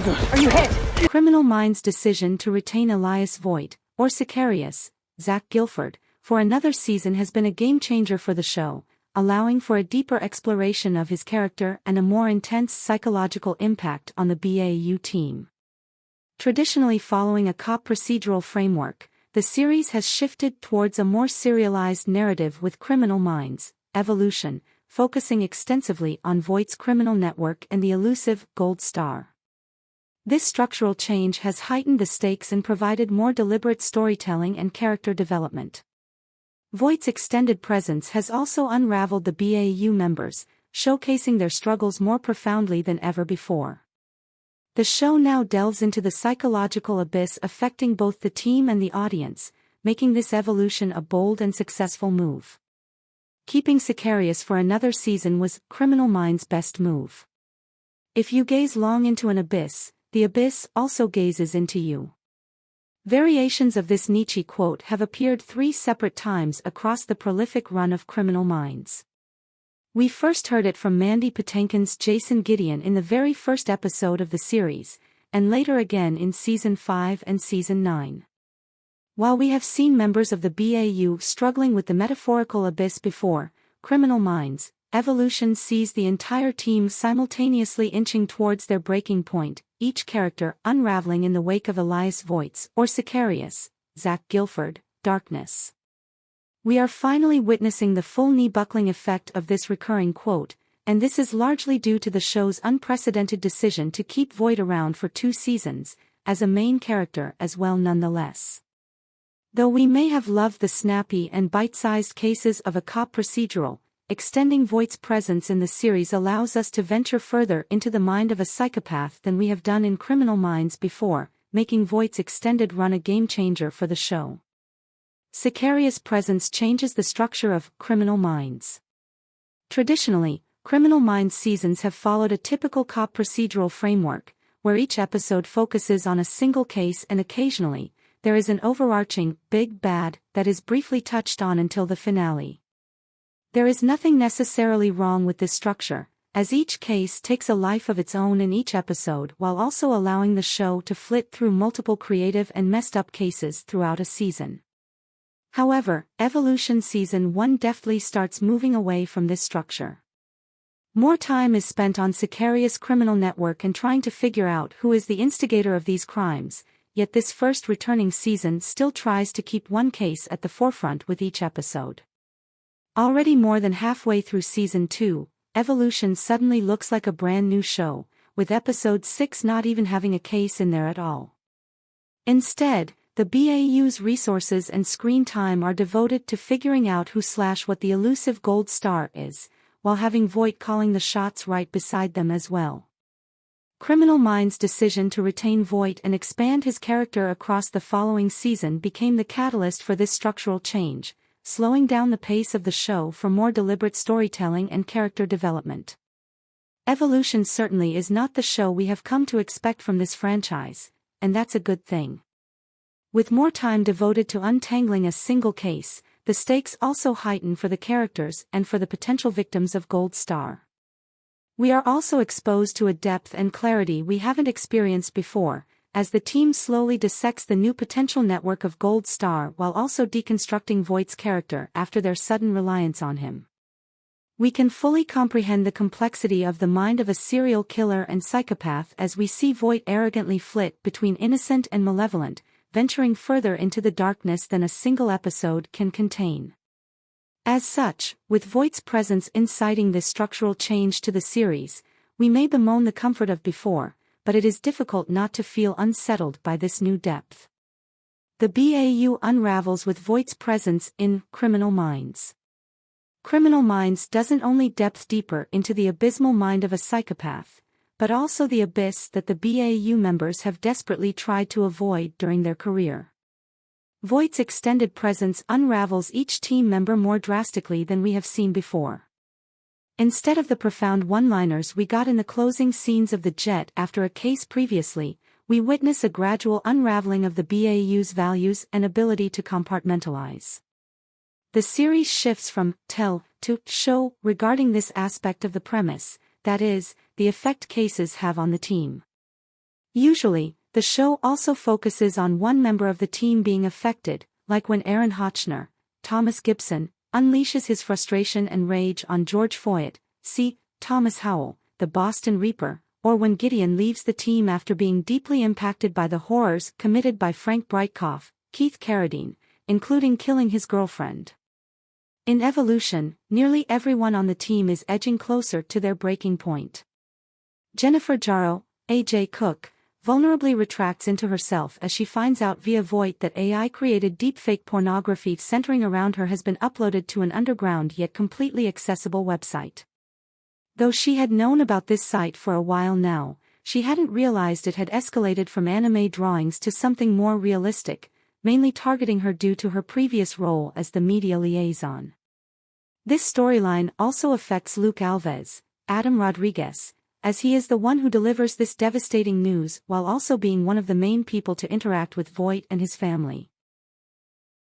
Are you hit? Criminal Minds' decision to retain Elias Voit, or Sicarius, Zach Gilford, for another season has been a game-changer for the show, allowing for a deeper exploration of his character and a more intense psychological impact on the BAU team. Traditionally following a cop procedural framework, the series has shifted towards a more serialized narrative with Criminal Minds, Evolution, focusing extensively on Voight's criminal network and the elusive Gold Star. This structural change has heightened the stakes and provided more deliberate storytelling and character development. Voight's extended presence has also unraveled the BAU members, showcasing their struggles more profoundly than ever before. The show now delves into the psychological abyss affecting both the team and the audience, making this evolution a bold and successful move. Keeping Sicarius for another season was Criminal Minds' best move. If you gaze long into an abyss, the abyss also gazes into you. Variations of this Nietzsche quote have appeared 3 separate times across the prolific run of Criminal Minds. We first heard it from Mandy Patinkin's Jason Gideon in the very first episode of the series, and later again in Season 5 and Season 9. While we have seen members of the BAU struggling with the metaphorical abyss before, Criminal Minds, Evolution sees the entire team simultaneously inching towards their breaking point, each character unraveling in the wake of Elias Voit's, or Sicarius, Zach Gilford, darkness. We are finally witnessing the full knee-buckling effect of this recurring quote, and this is largely due to the show's unprecedented decision to keep Voit around for 2 seasons, as a main character as well nonetheless. Though we may have loved the snappy and bite-sized cases of a cop procedural, extending Voight's presence in the series allows us to venture further into the mind of a psychopath than we have done in Criminal Minds before, making Voight's extended run a game-changer for the show. Sicarius' presence changes the structure of Criminal Minds. Traditionally, Criminal Minds seasons have followed a typical cop procedural framework, where each episode focuses on a single case and occasionally, there is an overarching, big bad, that is briefly touched on until the finale. There is nothing necessarily wrong with this structure, as each case takes a life of its own in each episode while also allowing the show to flit through multiple creative and messed-up cases throughout a season. However, Evolution Season 1 deftly starts moving away from this structure. More time is spent on Sicarius' criminal network and trying to figure out who is the instigator of these crimes, yet this first returning season still tries to keep one case at the forefront with each episode. Already more than halfway through Season 2, Evolution suddenly looks like a brand new show, with Episode 6 not even having a case in there at all. Instead, the BAU's resources and screen time are devoted to figuring out who/what the elusive Gold Star is, while having Voight calling the shots right beside them as well. Criminal Minds' decision to retain Voight and expand his character across the following season became the catalyst for this structural change, slowing down the pace of the show for more deliberate storytelling and character development. Evolution certainly is not the show we have come to expect from this franchise, and that's a good thing. With more time devoted to untangling a single case, the stakes also heighten for the characters and for the potential victims of Gold Star. We are also exposed to a depth and clarity we haven't experienced before, as the team slowly dissects the new potential network of Gold Star while also deconstructing Voight's character after their sudden reliance on him. We can fully comprehend the complexity of the mind of a serial killer and psychopath as we see Voight arrogantly flit between innocent and malevolent, venturing further into the darkness than a single episode can contain. As such, with Voight's presence inciting this structural change to the series, we may bemoan the comfort of before, but it is difficult not to feel unsettled by this new depth. The BAU unravels with Voight's presence in Criminal Minds. Criminal Minds doesn't only depth deeper into the abysmal mind of a psychopath, but also the abyss that the BAU members have desperately tried to avoid during their career. Voight's extended presence unravels each team member more drastically than we have seen before. Instead of the profound one-liners we got in the closing scenes of The Jet after a case previously, we witness a gradual unraveling of the BAU's values and ability to compartmentalize. The series shifts from tell to show regarding this aspect of the premise, that is, the effect cases have on the team. Usually, the show also focuses on one member of the team being affected, like when Aaron Hotchner, Thomas Gibson, unleashes his frustration and rage on George Foyt, see Thomas Howell, the Boston Reaper, or when Gideon leaves the team after being deeply impacted by the horrors committed by Frank Breitkopf, Keith Carradine, including killing his girlfriend. In Evolution, nearly everyone on the team is edging closer to their breaking point. Jennifer Jarrow, A.J. Cook, vulnerably retracts into herself as she finds out via Voit that AI-created deepfake pornography centering around her has been uploaded to an underground yet completely accessible website. Though she had known about this site for a while now, she hadn't realized it had escalated from anime drawings to something more realistic, mainly targeting her due to her previous role as the media liaison. This storyline also affects Luke Alves, Adam Rodriguez, as he is the one who delivers this devastating news while also being one of the main people to interact with Voit and his family.